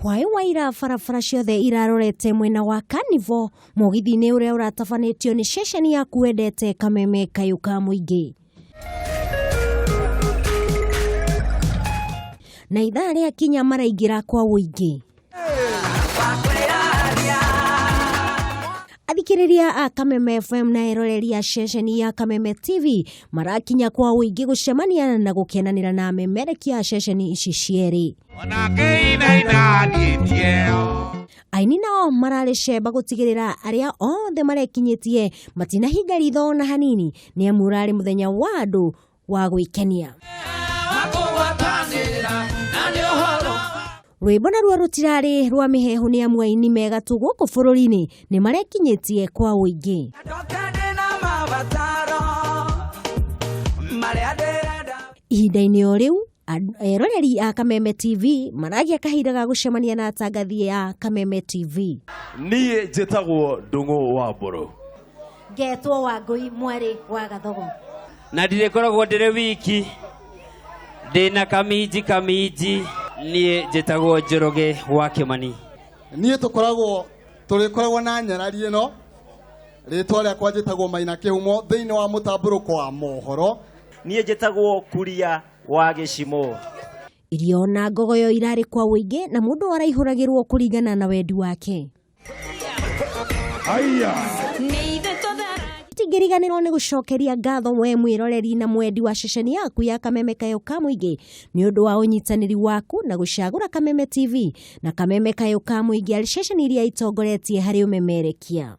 Hwai waira barabara ciothe irarorete mwena wa Carnival mugithi-ini uria uratabanitio ni ceceni yaku wendete Kameme Kayuka Muingi. Na ithaa ria kinya maraingira kwa wuingi. Athikiriria a Kameme FM na eroreria ceceni ya Kameme TV marakinya kwa wuingi gucemania na gukenanira na memerekia a ceceni ici cieri. Aini nao mararicemba gutigirira aria othe marekinyitie matinahinga ritho na hanini ni amurari muthenya wa andu wa gwikenia. Rwimbo naruo rutirari rwa mihehu ni amwe aini mega tu guku bururi-ini ni marekinyitie kwa wuingi. Ihinda-ini o riu eroreri a Kameme TV maragia kahinda ga gucemania na atangathi ya Kameme TV. Nie njitagwo Ndungu wa Mburu. Ngetwo Wangui mwari wa Gathogo. Na ndirikoragwo ndire wiki ndina kamiji nie njitagwo Njoroge wa Kimani. Nie turikoragwo na nyarari ino ritwa riakwa njitagwo Maina Kihumo thiini wa mutamburuko wa mohoro. Nie njitagwo Kuria wa Gicimo. Irio na ngogoyo irari kwa wuingi na mundu araihuragirwo kuringana na wendi wake. Aya Tingiriganirwo ni gucokeria ngatho we mwiroreri na mwendi wa ceceni yaku ya Kameme Kayuka Muingi ni undu wa unyitaniri waku na gucagura Kameme TV na Kameme Kayuka Muingi ari ceceni iria itongoretie hari umemerekia.